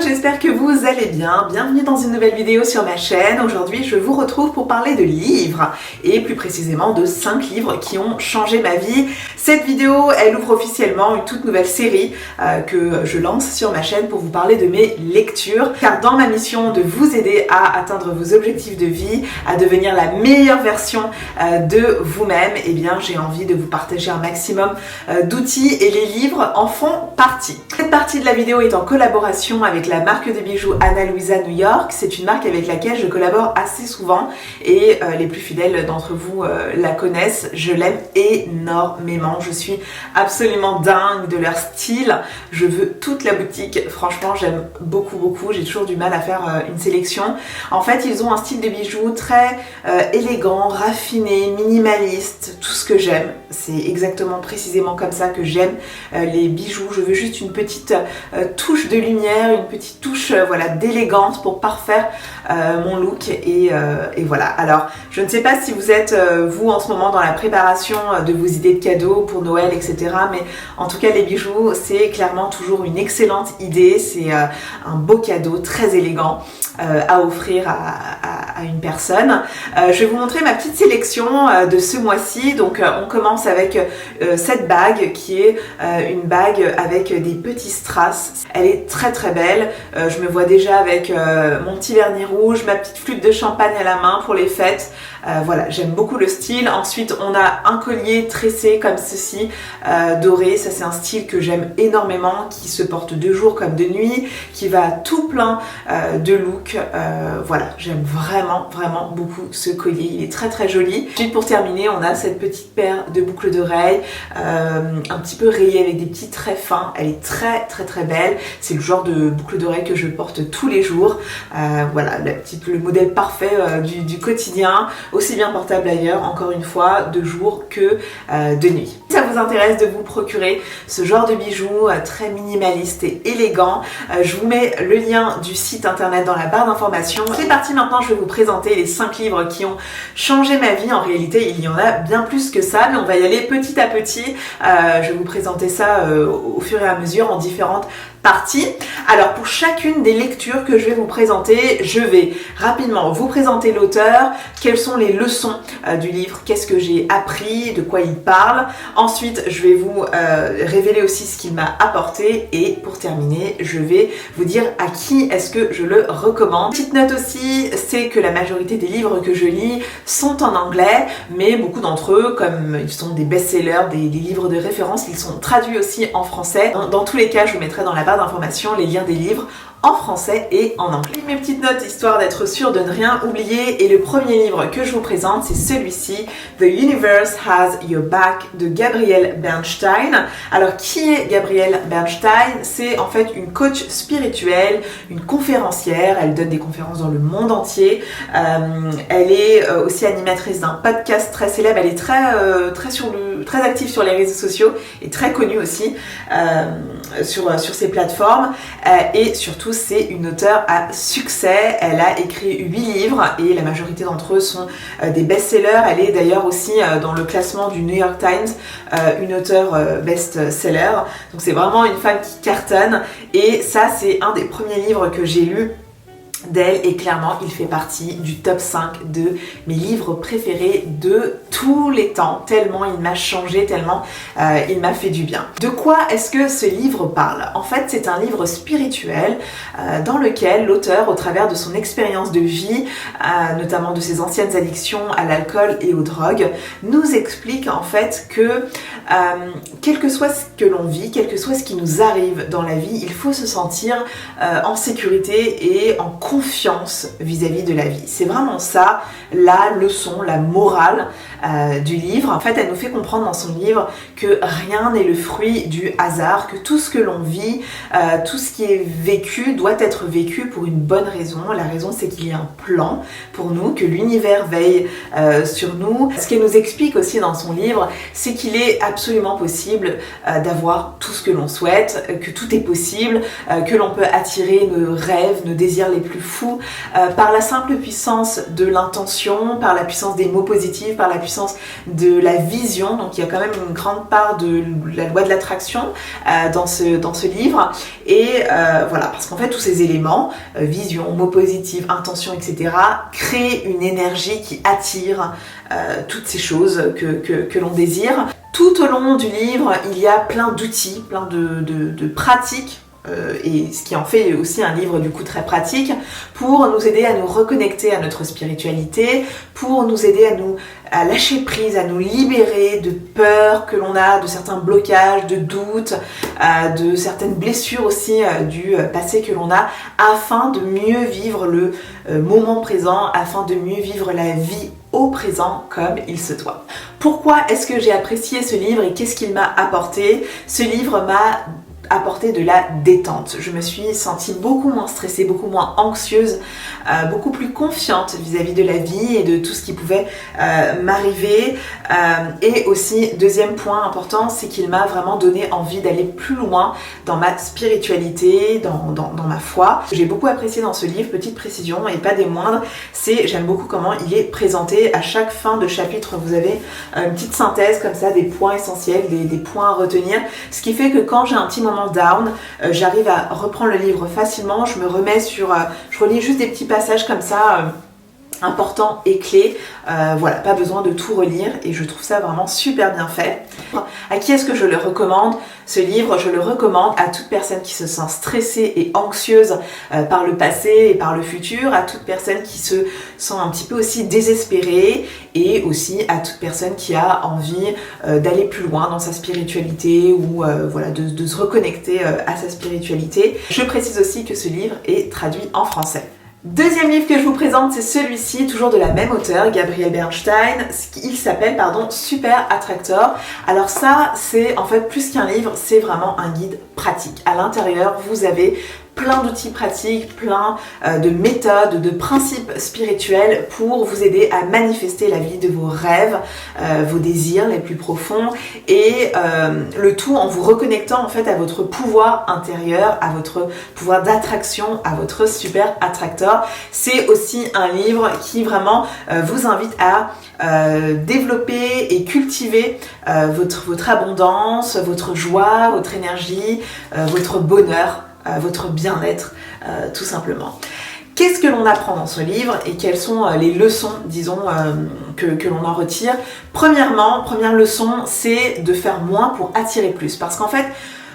j'espère que vous allez bien. Bienvenue dans une nouvelle vidéo sur ma chaîne. Aujourd'hui, je vous retrouve pour parler de livres et plus précisément de 5 livres qui ont changé ma vie. Cette vidéo, elle ouvre officiellement une toute nouvelle série que je lance sur ma chaîne pour vous parler de mes lectures. Car dans ma mission de vous aider à atteindre vos objectifs de vie, à devenir la meilleure version de vous-même, eh bien j'ai envie de vous partager un maximum d'outils et les livres en font partie. Cette partie de la vidéo est en collaboration avec la marque de bijoux Ana Luisa New York. C'est une marque avec laquelle je collabore assez souvent et les plus fidèles d'entre vous la connaissent. Je l'aime énormément. Je suis absolument dingue de leur style. Je veux toute la boutique. Franchement, j'aime beaucoup. J'ai toujours du mal à faire une sélection. En fait, ils ont un style de bijoux très élégant, raffiné, minimaliste, tout ce que j'aime. C'est exactement précisément comme ça que j'aime les bijoux. Je veux juste une petite touche de lumière, une petite touche voilà, d'élégance pour parfaire mon look et voilà. Alors, je ne sais pas si vous êtes vous en ce moment dans la préparation de vos idées de cadeaux pour Noël, etc. Mais en tout cas, les bijoux, c'est clairement toujours une excellente idée. C'est un beau cadeau très élégant à offrir à une personne. Je vais vous montrer ma petite sélection de ce mois-ci. Donc on commence avec cette bague qui est une bague avec des petits strass. Elle est très belle. Je me vois déjà avec mon petit vernis rouge, ma petite flûte de champagne à la main pour les fêtes. Voilà, j'aime beaucoup le style. Ensuite, on a un collier tressé comme ceci, doré. Ça, c'est un style que j'aime énormément, qui se porte de jour comme de nuit, qui va tout plein de looks. Voilà, j'aime vraiment beaucoup ce collier. Il est très joli. Ensuite, pour terminer, on a cette petite paire de boucles d'oreilles, un petit peu rayée avec des petits traits fins. Elle est très belle. C'est le genre de boucle d'oreilles que je porte tous les jours. Voilà, le modèle parfait du quotidien. Aussi bien portable d'ailleurs, encore une fois, de jour que de nuit. Si ça vous intéresse de vous procurer ce genre de bijoux très minimaliste et élégant, je vous mets le lien du site internet dans la barre d'informations. C'est parti, maintenant je vais vous présenter les 5 livres qui ont changé ma vie. En réalité, il y en a bien plus que ça, mais on va y aller petit à petit. Je vais vous présenter ça au fur et à mesure en différentes partie. Alors pour chacune des lectures que je vais vous présenter, je vais rapidement vous présenter l'auteur, quelles sont les leçons du livre, qu'est-ce que j'ai appris, de quoi il parle. Ensuite, je vais vous révéler aussi ce qu'il m'a apporté et pour terminer, je vais vous dire à qui est-ce que je le recommande. Petite note aussi, c'est que la majorité des livres que je lis sont en anglais, mais beaucoup d'entre eux, comme ils sont des best-sellers, des livres de référence, ils sont traduits aussi en français. Dans tous les cas, je vous mettrai dans la barre d'informations les liens des livres en français et en anglais. Mes petites notes histoire d'être sûre de ne rien oublier, et le premier livre que je vous présente, c'est celui-ci, The Universe Has Your Back de Gabrielle Bernstein. Alors qui est Gabrielle Bernstein? C'est en fait une coach spirituelle, une conférencière, elle donne des conférences dans le monde entier. Elle est aussi animatrice d'un podcast très célèbre, elle est très active sur les réseaux sociaux et très connue aussi sur ces plateformes, et surtout c'est une auteure à succès. Elle a écrit 8 livres et la majorité d'entre eux sont des best-sellers. Elle est d'ailleurs aussi dans le classement du New York Times, une auteure best-seller. Donc c'est vraiment une femme qui cartonne, et ça c'est un des premiers livres que j'ai lu d'elle, et clairement il fait partie du top 5 de mes livres préférés de tous les temps, tellement il m'a changé, tellement il m'a fait du bien. De quoi est-ce que ce livre parle? En fait, c'est un livre spirituel dans lequel l'auteur, au travers de son expérience de vie, notamment de ses anciennes addictions à l'alcool et aux drogues, nous explique en fait que quel que soit ce que l'on vit, quel que soit ce qui nous arrive dans la vie, il faut se sentir en sécurité et en confiance vis-à-vis de la vie. C'est vraiment ça la leçon, la morale du livre. En fait, elle nous fait comprendre dans son livre que rien n'est le fruit du hasard, que tout ce que l'on vit, tout ce qui est vécu doit être vécu pour une bonne raison. La raison, c'est qu'il y a un plan pour nous, que l'univers veille sur nous. Ce qu'elle nous explique aussi dans son livre, c'est qu'il est absolument possible d'avoir tout ce que l'on souhaite, que tout est possible, que l'on peut attirer nos rêves, nos désirs les plus fous par la simple puissance de l'intention, par la puissance des mots positifs, par la puissance puissance de la vision, donc il y a quand même une grande part de la loi de l'attraction dans ce livre, et voilà, parce qu'en fait tous ces éléments, vision, mots positifs, intention, etc., créent une énergie qui attire toutes ces choses que l'on désire. Tout au long du livre, il y a plein d'outils, plein de pratiques, et ce qui en fait aussi un livre du coup très pratique, pour nous aider à nous reconnecter à notre spiritualité, pour nous aider à lâcher prise, à nous libérer de peurs que l'on a, de certains blocages, de doutes, de certaines blessures aussi du passé que l'on a, afin de mieux vivre le moment présent, afin de mieux vivre la vie au présent comme il se doit. Pourquoi est-ce que j'ai apprécié ce livre et qu'est-ce qu'il m'a apporté? Ce livre m'a apporter de la détente. Je me suis sentie beaucoup moins stressée, beaucoup moins anxieuse, beaucoup plus confiante vis-à-vis de la vie et de tout ce qui pouvait m'arriver. Et aussi, deuxième point important, c'est qu'il m'a vraiment donné envie d'aller plus loin dans ma spiritualité, dans ma foi. J'ai beaucoup apprécié dans ce livre, petite précision et pas des moindres, j'aime beaucoup comment il est présenté. À chaque fin de chapitre, vous avez une petite synthèse comme ça, des points essentiels, des points à retenir, ce qui fait que quand j'ai un petit moment down, j'arrive à reprendre le livre facilement, je me remets je relis juste des petits passages comme ça importants et clés, voilà, pas besoin de tout relire et je trouve ça vraiment super bien fait. À qui est-ce que je le recommande? Ce livre, je le recommande à toute personne qui se sent stressée et anxieuse par le passé et par le futur, à toute personne qui se sent un petit peu aussi désespérée et aussi à toute personne qui a envie d'aller plus loin dans sa spiritualité ou voilà, de se reconnecter à sa spiritualité. Je précise aussi que ce livre est traduit en français. Deuxième livre que je vous présente, c'est celui-ci, toujours de la même auteure, Gabrielle Bernstein. Il s'appelle, Super Attractor. Alors ça, c'est en fait plus qu'un livre, c'est vraiment un guide pratique. À l'intérieur, vous avez plein d'outils pratiques, plein de méthodes, de principes spirituels pour vous aider à manifester la vie de vos rêves, vos désirs les plus profonds et le tout en vous reconnectant en fait à votre pouvoir intérieur, à votre pouvoir d'attraction, à votre super attracteur. C'est aussi un livre qui vraiment vous invite à développer et cultiver votre abondance, votre joie, votre énergie, votre bonheur, votre bien-être, tout simplement. Qu'est-ce que l'on apprend dans ce livre et quelles sont les leçons, disons, que l'on en retire? Premièrement, première leçon, c'est de faire moins pour attirer plus. Parce qu'en fait,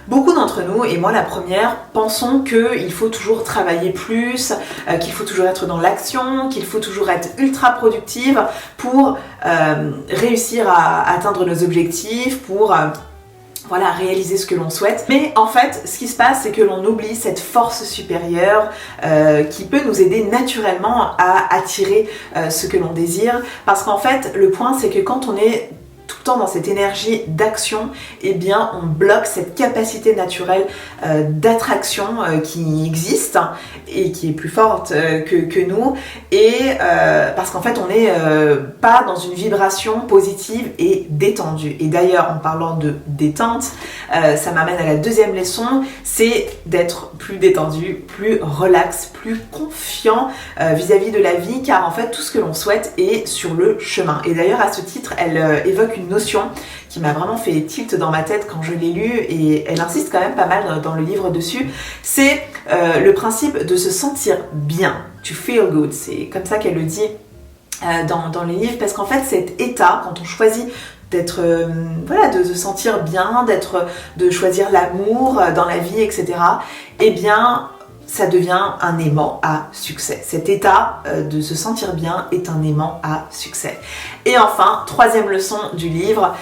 beaucoup d'entre nous, et moi la première, pensons qu'il faut toujours travailler plus, qu'il faut toujours être dans l'action, qu'il faut toujours être ultra productive pour réussir à atteindre nos objectifs, pour voilà, réaliser ce que l'on souhaite. Mais en fait, ce qui se passe, c'est que l'on oublie cette force supérieure qui peut nous aider naturellement à attirer ce que l'on désire. Parce qu'en fait, le point, c'est que quand on est tout le temps dans cette énergie d'action, eh bien on bloque cette capacité naturelle d'attraction qui existe et qui est plus forte que nous, et parce qu'en fait on n'est pas dans une vibration positive et détendue. Et d'ailleurs, en parlant de détente, ça m'amène à la deuxième leçon, c'est d'être plus détendu, plus relax, plus confiant vis-à-vis de la vie, car en fait tout ce que l'on souhaite est sur le chemin. Et d'ailleurs à ce titre, elle évoque une notion qui m'a vraiment fait tilt dans ma tête quand je l'ai lu, et elle insiste quand même pas mal dans le livre dessus. C'est le principe de se sentir bien, to feel good, c'est comme ça qu'elle le dit dans les livres, parce qu'en fait cet état, quand on choisit d'être, voilà, de se sentir bien, de choisir l'amour dans la vie, etc., eh bien ça devient un aimant à succès. Cet état de se sentir bien est un aimant à succès. Et enfin, troisième leçon du livre,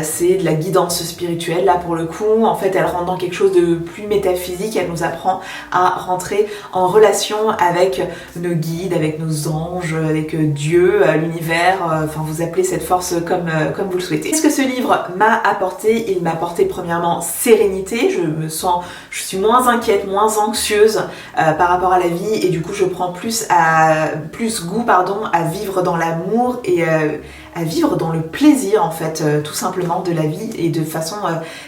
c'est de la guidance spirituelle. Là pour le coup, en fait, elle rentre dans quelque chose de plus métaphysique. Elle nous apprend à rentrer en relation avec nos guides, avec nos anges, avec Dieu, l'univers. Enfin, vous appelez cette force comme vous le souhaitez. Qu'est-ce que ce livre m'a apporté? Il m'a apporté premièrement sérénité. Je suis moins inquiète, moins anxieuse par rapport à la vie, et du coup je prends plus goût à vivre dans l'amour et à à vivre dans le plaisir en fait, tout simplement de la vie et de façon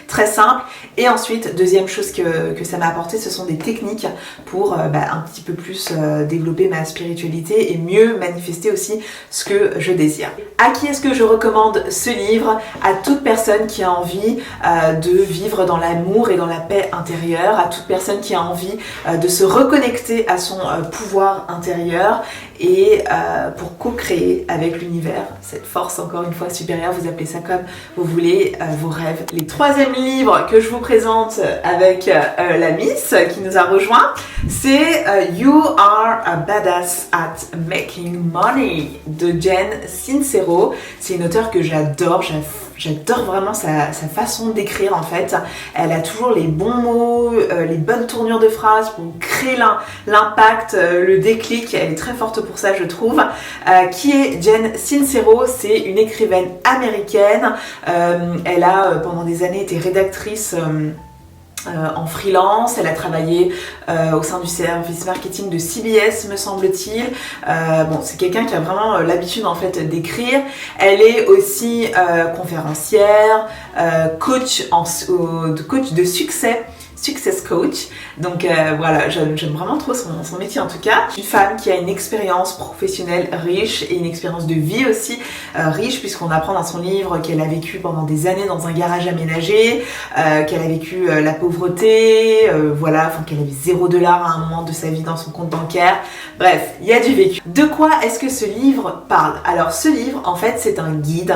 très simple. Et ensuite, deuxième chose que ça m'a apporté, ce sont des techniques pour un petit peu plus développer ma spiritualité et mieux manifester aussi ce que je désire. À qui est-ce que je recommande ce livre? À toute personne qui a envie de vivre dans l'amour et dans la paix intérieure, à toute personne qui a envie de se reconnecter à son pouvoir intérieur et pour co-créer avec l'univers, cette force encore une fois supérieure, vous appelez ça comme vous voulez, vos rêves. Les troisième livre que je vous présente avec la Miss qui nous a rejoint, c'est You Are a Badass at Making Money de Jen Sincero. C'est une auteure que j'adore, j'adore vraiment sa façon d'écrire en fait. Elle a toujours les bons mots, les bonnes tournures de phrases pour créer l'impact, le déclic. Elle est très forte pour ça je trouve. Qui est Jen Sincero? C'est une écrivaine américaine. Elle a pendant des années été rédactrice en freelance, elle a travaillé au sein du service marketing de CBS me semble-t-il. C'est quelqu'un qui a vraiment l'habitude en fait d'écrire. Elle est aussi conférencière, coach de succès. Success coach, donc voilà, j'aime vraiment trop son métier en tout cas. Une femme qui a une expérience professionnelle riche et une expérience de vie aussi riche, puisqu'on apprend dans son livre qu'elle a vécu pendant des années dans un garage aménagé, qu'elle a vécu la pauvreté, qu'elle avait $0 à un moment de sa vie dans son compte bancaire. Bref, il y a du vécu. De quoi est-ce que ce livre parle? Alors ce livre, en fait, c'est un guide,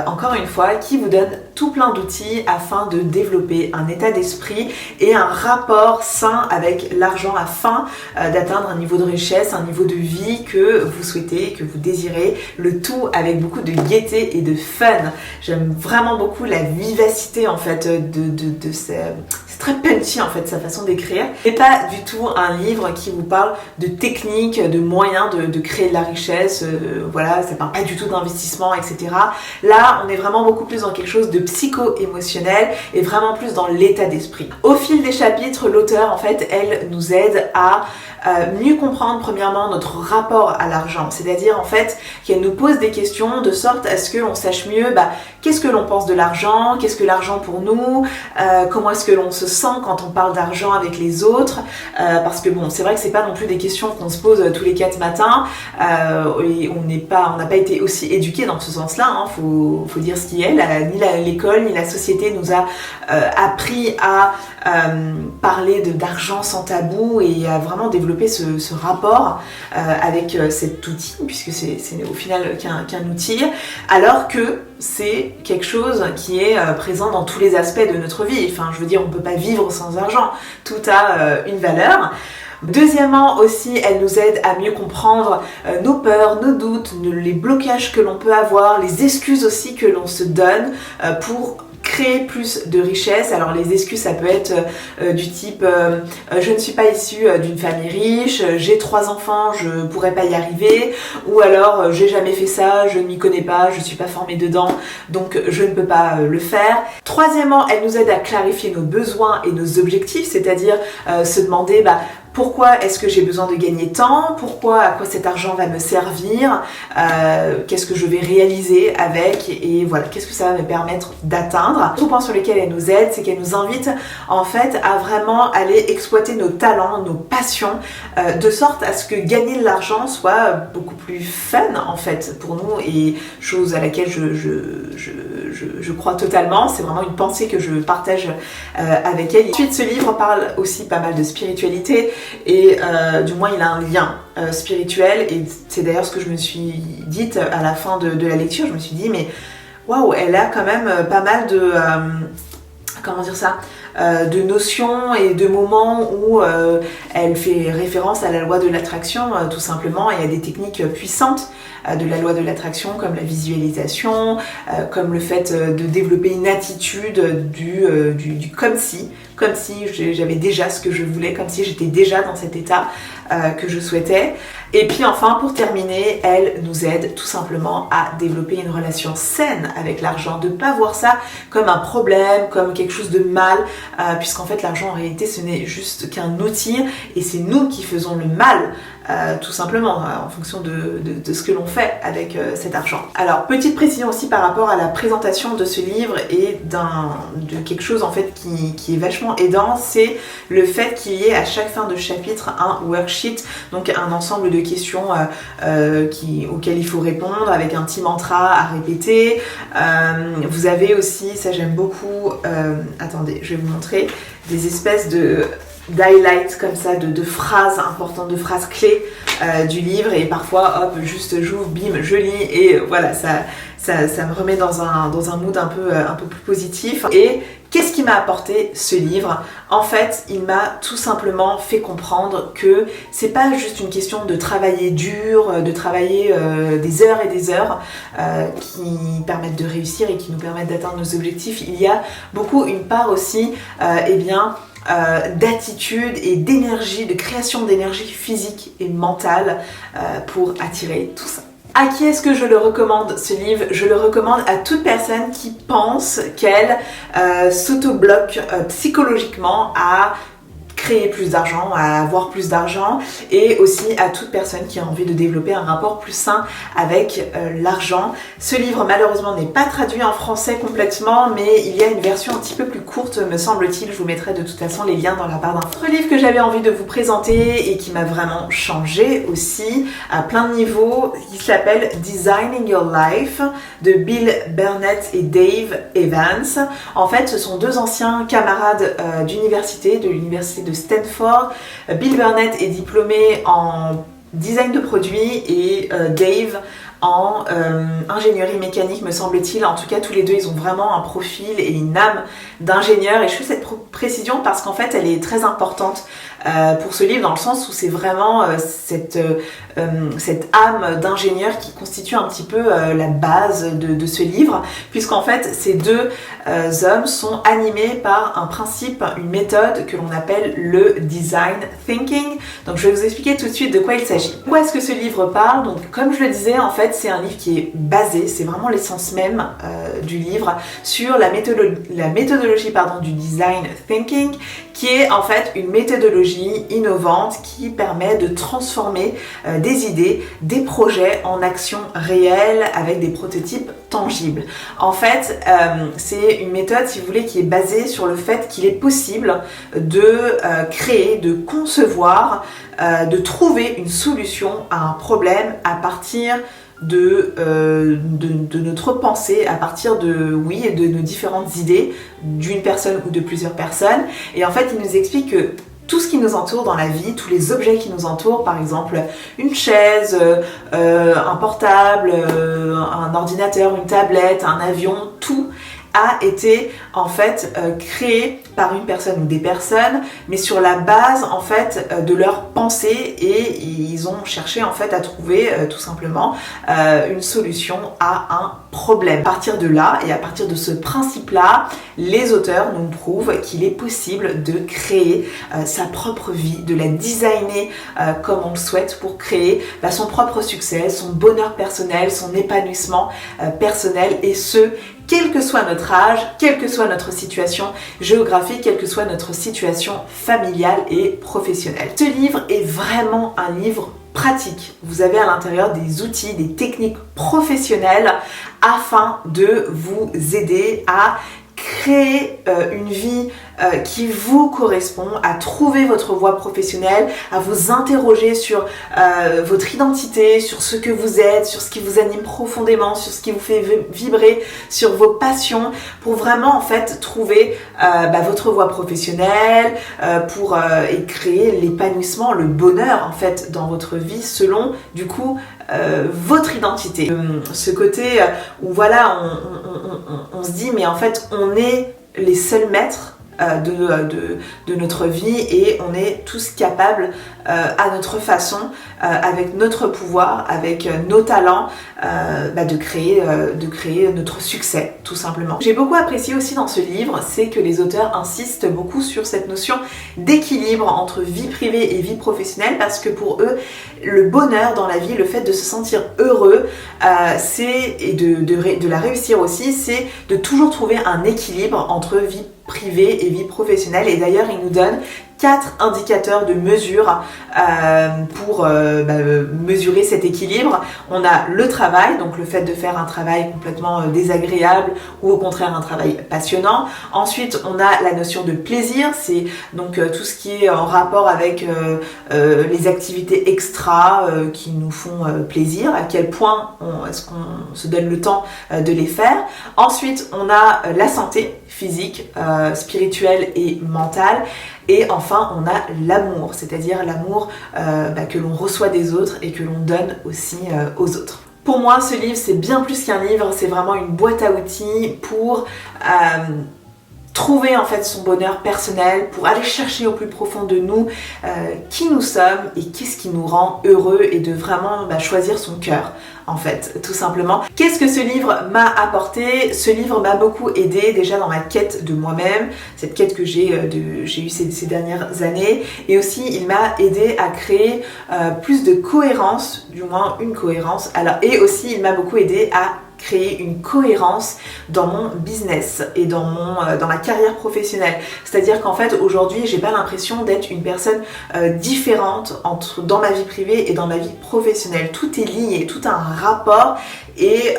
encore une fois, qui vous donne tout plein d'outils afin de développer un état d'esprit et un rapport sain avec l'argent afin d'atteindre un niveau de richesse, un niveau de vie que vous souhaitez, que vous désirez, le tout avec beaucoup de gaieté et de fun. J'aime vraiment beaucoup la vivacité en fait de c'est très punchy en fait sa façon d'écrire. C'est pas du tout un livre qui vous parle de techniques, de moyens de créer de la richesse, ça parle pas du tout d'investissement, etc. Là, on est vraiment beaucoup plus dans quelque chose de psycho-émotionnel et vraiment plus dans l'état d'esprit. Au fil des chapitres, l'auteur, en fait, elle nous aide à mieux comprendre premièrement notre rapport à l'argent, c'est-à-dire en fait qu'elle nous pose des questions de sorte à ce que l'on sache mieux qu'est-ce que l'on pense de l'argent, qu'est-ce que l'argent pour nous, comment est-ce que l'on se sent quand on parle d'argent avec les autres, parce que c'est vrai que c'est pas non plus des questions qu'on se pose tous les 4 matins, et on n'a pas été aussi éduqués dans ce sens-là, hein, faut dire ce qui est, ni l'école ni la société nous a appris à parler d'argent sans tabou et à vraiment développer ce rapport avec cet outil, puisque c'est au final qu'un outil, alors que c'est quelque chose qui est présent dans tous les aspects de notre vie. Enfin, je veux dire, on ne peut pas vivre sans argent, tout a une valeur. Deuxièmement aussi, elle nous aide à mieux comprendre nos peurs, nos doutes, les blocages que l'on peut avoir, les excuses aussi que l'on se donne pour créer plus de richesse. Alors les excuses, ça peut être du type je ne suis pas issue d'une famille riche, j'ai 3 enfants, je pourrais pas y arriver, ou alors j'ai jamais fait ça, je ne m'y connais pas, je suis pas formée dedans, donc je ne peux pas le faire. Troisièmement, elle nous aide à clarifier nos besoins et nos objectifs, c'est-à-dire se demander pourquoi est-ce que j'ai besoin de gagner tant? À quoi cet argent va me servir? Qu'est-ce que je vais réaliser avec? Et voilà, qu'est-ce que ça va me permettre d'atteindre? Autre point sur lequel elle nous aide, c'est qu'elle nous invite en fait à vraiment aller exploiter nos talents, nos passions, de sorte à ce que gagner de l'argent soit beaucoup plus fun en fait pour nous, et chose à laquelle je crois totalement. C'est vraiment une pensée que je partage avec elle. Ensuite, ce livre parle aussi pas mal de spiritualité, et du moins il a un lien spirituel, et c'est d'ailleurs ce que je me suis dite à la fin de la lecture. Je me suis dit mais waouh, elle a quand même pas mal de de notions et de moments où elle fait référence à la loi de l'attraction tout simplement, et à des techniques puissantes de la loi de l'attraction, comme la visualisation, comme le fait de développer une attitude du comme si j'avais déjà ce que je voulais, comme si j'étais déjà dans cet état que je souhaitais. Et puis enfin, pour terminer, elle nous aide tout simplement à développer une relation saine avec l'argent, de ne pas voir ça comme un problème, comme quelque chose de mal, puisqu'en fait l'argent en réalité ce n'est juste qu'un outil, et c'est nous qui faisons le mal tout simplement, en fonction de ce que l'on fait avec cet argent. Alors, petite précision aussi par rapport à la présentation de ce livre et de quelque chose en fait qui est vachement aidant, c'est le fait qu'il y ait à chaque fin de chapitre un worksheet, donc un ensemble de questions auxquelles il faut répondre avec un petit mantra à répéter. Vous avez aussi, ça j'aime beaucoup, attendez, je vais vous montrer, des espèces d'highlights comme ça, de phrases importantes, de phrases clés du livre, et parfois hop, juste j'ouvre, bim, je lis, et voilà, ça me remet dans un mood un peu plus positif. Et qu'est-ce qui m'a apporté ce livre? En fait, il m'a tout simplement fait comprendre que c'est pas juste une question de travailler dur, de travailler des heures et des heures qui permettent de réussir et qui nous permettent d'atteindre nos objectifs. Il y a beaucoup une part aussi, d'attitude et d'énergie, de création d'énergie physique et mentale pour attirer tout ça. À qui est-ce que je le recommande ce livre? Je le recommande à toute personne qui pense qu'elle s'auto-bloque psychologiquement à créer plus d'argent, à avoir plus d'argent, et aussi à toute personne qui a envie de développer un rapport plus sain avec l'argent. Ce livre malheureusement n'est pas traduit en français complètement, mais il y a une version un petit peu plus courte me semble-t-il. Je vous mettrai de toute façon les liens dans la barre d'infos. Un livre que j'avais envie de vous présenter et qui m'a vraiment changé aussi à plein de niveaux, il s'appelle Designing Your Life de Bill Burnett et Dave Evans. En fait, ce sont deux anciens camarades d'université, de l'université de Stanford. Bill Burnett est diplômé en design de produits et Dave en ingénierie mécanique me semble-t-il. En tout cas, tous les deux, ils ont vraiment un profil et une âme d'ingénieur, et je fais cette précision parce qu'en fait, elle est très importante pour ce livre, dans le sens où c'est vraiment cette âme d'ingénieur qui constitue un petit peu la base de ce livre, puisqu'en fait ces deux hommes sont animés par un principe, une méthode que l'on appelle le design thinking. Donc je vais vous expliquer tout de suite de quoi il s'agit. Pourquoi est-ce que ce livre parle? Donc comme je le disais, en fait c'est un livre qui est basé, c'est vraiment l'essence même du livre, sur la méthodologie du design thinking, qui est en fait une méthodologie innovante qui permet de transformer des idées, des projets en actions réelles avec des prototypes tangibles. En fait, c'est une méthode, si vous voulez, qui est basée sur le fait qu'il est possible de créer, de concevoir, de trouver une solution à un problème à partir de notre pensée, à partir de nos différentes idées d'une personne ou de plusieurs personnes. Et en fait, il nous explique que tout ce qui nous entoure dans la vie, tous les objets qui nous entourent, par exemple une chaise, un portable, un ordinateur, une tablette, un avion, tout a été en fait créé par une personne ou des personnes, mais sur la base en fait de leurs pensées, et ils ont cherché en fait à trouver tout simplement une solution à un problème. À partir de là et à partir de ce principe-là, les auteurs nous prouvent qu'il est possible de créer sa propre vie, de la designer comme on le souhaite pour créer son propre succès, son bonheur personnel, son épanouissement personnel, et ce, quel que soit notre âge, quelle que soit notre situation géographique, quelle que soit notre situation familiale et professionnelle. Ce livre est vraiment un livre pratique. Vous avez à l'intérieur des outils, des techniques professionnelles afin de vous aider à créer une vie qui vous correspond, à trouver votre voie professionnelle, à vous interroger sur votre identité, sur ce que vous êtes, sur ce qui vous anime profondément, sur ce qui vous fait vibrer, sur vos passions, pour vraiment en fait trouver votre voie professionnelle, pour et créer l'épanouissement, le bonheur en fait dans votre vie selon du coup votre identité. Ce côté où voilà, on se dit mais en fait on est les seuls maîtres de notre vie, et on est tous capables à notre façon, avec notre pouvoir, avec nos talents, de créer notre succès tout simplement. J'ai beaucoup apprécié aussi dans ce livre, c'est que les auteurs insistent beaucoup sur cette notion d'équilibre entre vie privée et vie professionnelle, parce que pour eux le bonheur dans la vie, le fait de se sentir heureux, et de la réussir aussi, c'est de toujours trouver un équilibre entre vie privée et vie professionnelle. Et d'ailleurs, il nous donne 4 indicateurs de mesure pour mesurer cet équilibre. On a le travail, donc le fait de faire un travail complètement désagréable ou au contraire un travail passionnant. Ensuite, on a la notion de plaisir, c'est donc tout ce qui est en rapport avec les activités extra qui nous font plaisir, à quel point est-ce qu'on se donne le temps de les faire. Ensuite, on a la santé physique, spirituelle et mentale. Et enfin, on a l'amour, c'est-à-dire l'amour que l'on reçoit des autres et que l'on donne aussi aux autres. Pour moi, ce livre, c'est bien plus qu'un livre, c'est vraiment une boîte à outils pour trouver en fait son bonheur personnel, pour aller chercher au plus profond de nous qui nous sommes et qu'est-ce qui nous rend heureux et de vraiment choisir son cœur en fait, tout simplement. Qu'est-ce que ce livre m'a apporté? Ce livre m'a beaucoup aidé déjà dans ma quête de moi-même, cette quête que j'ai eue ces dernières années, et aussi il m'a aidé à créer plus de cohérence, du moins une cohérence, et aussi il m'a beaucoup aidé à créer une cohérence dans mon business et dans ma carrière professionnelle. C'est-à-dire qu'en fait aujourd'hui j'ai pas l'impression d'être une personne différente dans ma vie privée et dans ma vie professionnelle. Tout est lié, tout a un rapport et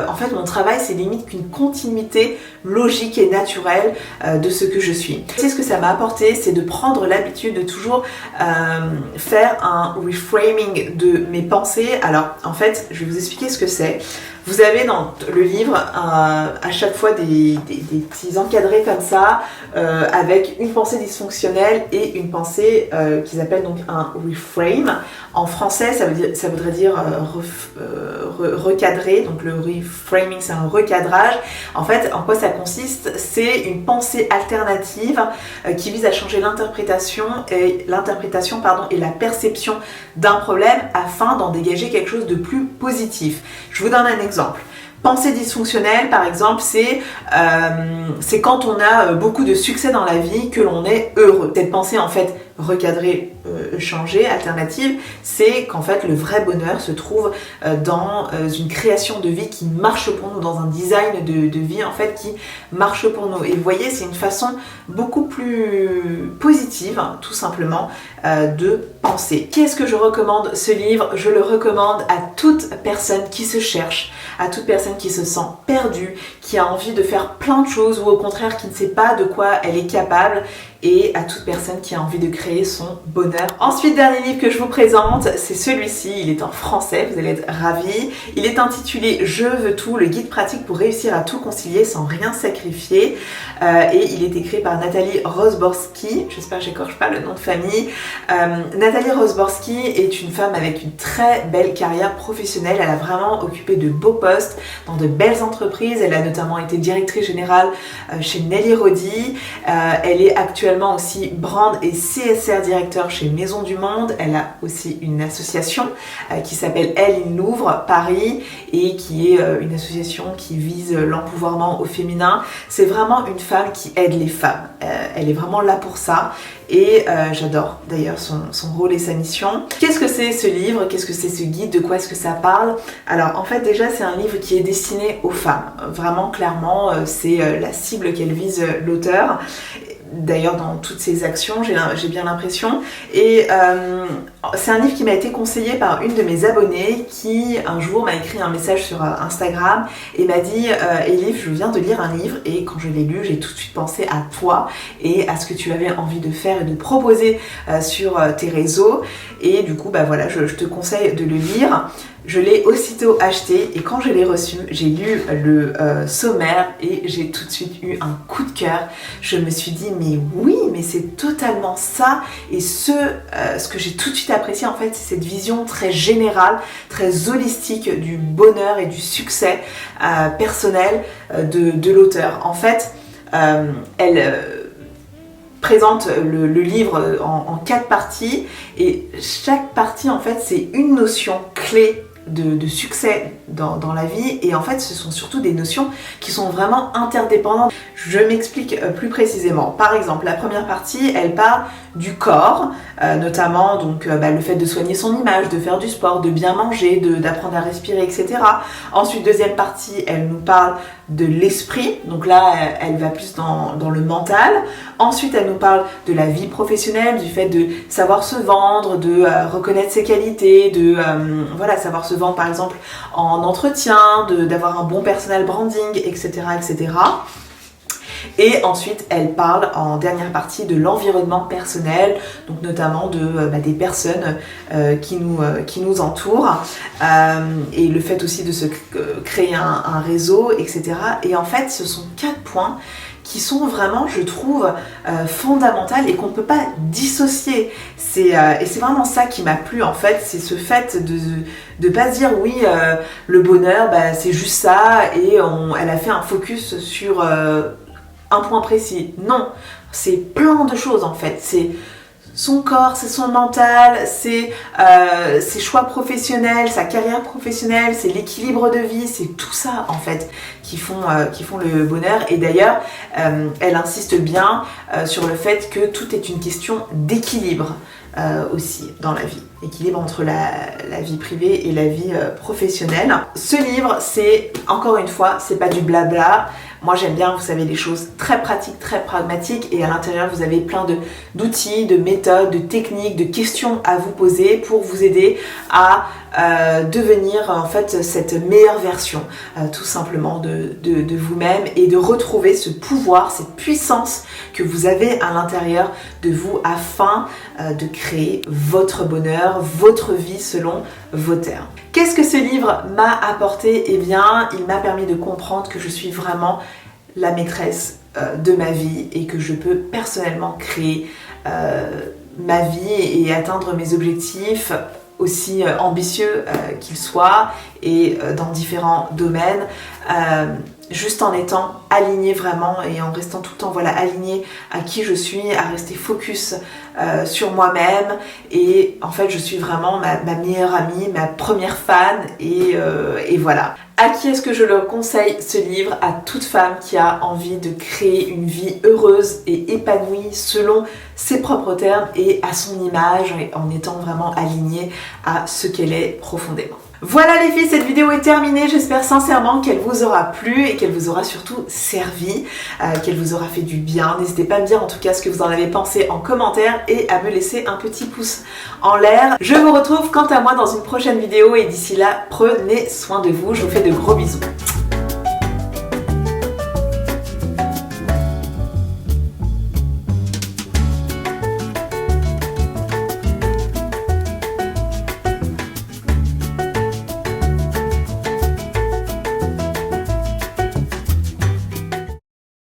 en fait mon travail c'est limite qu'une continuité logique et naturelle de ce que je suis. C'est ce que ça m'a apporté, c'est de prendre l'habitude de toujours faire un reframing de mes pensées. Alors en fait je vais vous expliquer ce que c'est. Vous avez dans le livre à chaque fois des petits encadrés comme ça avec une pensée dysfonctionnelle et une pensée qu'ils appellent donc un reframe. En français ça voudrait dire recadrer, donc le reframing c'est un recadrage. En fait en quoi ça consiste? C'est une pensée alternative qui vise à changer l'interprétation et la perception d'un problème afin d'en dégager quelque chose de plus positif. Je vous donne un exemple. Pensée dysfonctionnelle, par exemple, c'est quand on a beaucoup de succès dans la vie que l'on est heureux. Cette pensée, en fait, recadrée, changée, alternative, c'est qu'en fait, le vrai bonheur se trouve dans une création de vie qui marche pour nous, dans un design de vie, en fait, qui marche pour nous. Et vous voyez, c'est une façon beaucoup plus positive, tout simplement, de penser. Qu'est-ce que je recommande ce livre? Je le recommande à toute personne qui se cherche, à toute personne qui se sent perdue, qui a envie de faire plein de choses ou au contraire qui ne sait pas de quoi elle est capable, et à toute personne qui a envie de créer son bonheur. Ensuite, dernier livre que je vous présente, c'est celui-ci, il est en français, vous allez être ravis. Il est intitulé Je veux tout, le guide pratique pour réussir à tout concilier sans rien sacrifier, et il est écrit par Nathalie Rozborski, j'espère que j'écorche pas le nom de famille. Nathalie Rozborski est une femme avec une très belle carrière professionnelle, elle a vraiment occupé de beaux postes dans de belles entreprises, elle a notamment été directrice générale chez Nelly Rodi, elle est actuellement aussi brand et CSR directeur chez Maison du Monde. Elle a aussi une association qui s'appelle Elle in Louvre Paris et qui est une association qui vise l'empouvoirment au féminin. C'est vraiment une femme qui aide les femmes. Elle est vraiment là pour ça et j'adore d'ailleurs son rôle et sa mission. Qu'est-ce que c'est ce livre? Qu'est-ce que c'est ce guide? De quoi est-ce que ça parle? Alors en fait déjà c'est un livre qui est destiné aux femmes. Vraiment clairement c'est la cible qu'elle vise l'auteur. D'ailleurs dans toutes ses actions, j'ai bien l'impression. Et c'est un livre qui m'a été conseillé par une de mes abonnées qui un jour m'a écrit un message sur Instagram et m'a dit Elif, je viens de lire un livre et quand je l'ai lu, j'ai tout de suite pensé à toi et à ce que tu avais envie de faire et de proposer sur tes réseaux. Et du coup, voilà, je te conseille de le lire. Je l'ai aussitôt acheté et quand je l'ai reçu, j'ai lu le sommaire et j'ai tout de suite eu un coup de cœur. Je me suis dit mais oui, mais c'est totalement ça et ce que j'ai tout de suite apprécié en fait, c'est cette vision très générale, très holistique du bonheur et du succès personnel de l'auteur. En fait, elle présente le livre en 4 parties et chaque partie en fait c'est une notion clé de succès dans la vie, et en fait ce sont surtout des notions qui sont vraiment interdépendantes. Je m'explique plus précisément. Par exemple, la première partie, elle parle du corps, notamment donc le fait de soigner son image, de faire du sport, de bien manger, d'apprendre à respirer, etc. Ensuite, deuxième partie, elle nous parle de l'esprit, donc là elle va plus dans le mental. Ensuite, elle nous parle de la vie professionnelle, du fait de savoir se vendre, de reconnaître ses qualités, de savoir se vendre par exemple en entretien, d'avoir un bon personal branding, etc., etc. Et ensuite, elle parle en dernière partie de l'environnement personnel, donc notamment des personnes qui nous entourent, et le fait aussi de se créer un réseau, etc. Et en fait, ce sont 4 points qui sont vraiment, je trouve, fondamentales et qu'on ne peut pas dissocier. Et c'est vraiment ça qui m'a plu en fait, c'est ce fait de pas se dire oui, le bonheur, c'est juste ça, et elle a fait un focus sur un point précis. Non, c'est plein de choses en fait. C'est son corps, c'est son mental, c'est ses choix professionnels, sa carrière professionnelle, c'est l'équilibre de vie, c'est tout ça en fait qui font le bonheur. Et d'ailleurs, elle insiste bien sur le fait que tout est une question d'équilibre aussi dans la vie. Équilibre entre la vie privée et la vie professionnelle. Ce livre, c'est, encore une fois, c'est pas du blabla. Moi j'aime bien, vous savez, les choses très pratiques, très pragmatiques, et à l'intérieur vous avez plein d'outils, de méthodes, de techniques, de questions à vous poser pour vous aider à devenir en fait cette meilleure version tout simplement de vous-même, et de retrouver ce pouvoir, cette puissance que vous avez à l'intérieur de vous afin de créer votre bonheur, votre vie selon vos termes. Qu'est-ce que ce livre m'a apporté? Eh bien, il m'a permis de comprendre que je suis vraiment la maîtresse de ma vie, et que je peux personnellement créer ma vie et atteindre mes objectifs, aussi ambitieux qu'ils soient, et dans différents domaines, juste en étant alignée vraiment, et en restant tout le temps alignée à qui je suis, à rester focus sur moi-même. Et en fait je suis vraiment ma meilleure amie, ma première fan, et voilà. À qui est-ce que je le conseille ce livre? À toute femme qui a envie de créer une vie heureuse et épanouie selon ses propres termes et à son image, en étant vraiment alignée à ce qu'elle est profondément. Voilà les filles, cette vidéo est terminée. J'espère sincèrement qu'elle vous aura plu et qu'elle vous aura surtout servi, qu'elle vous aura fait du bien. N'hésitez pas à me dire en tout cas ce que vous en avez pensé en commentaire, et à me laisser un petit pouce en l'air. Je vous retrouve quant à moi dans une prochaine vidéo, et d'ici là, prenez soin de vous. Je vous fais de gros bisous.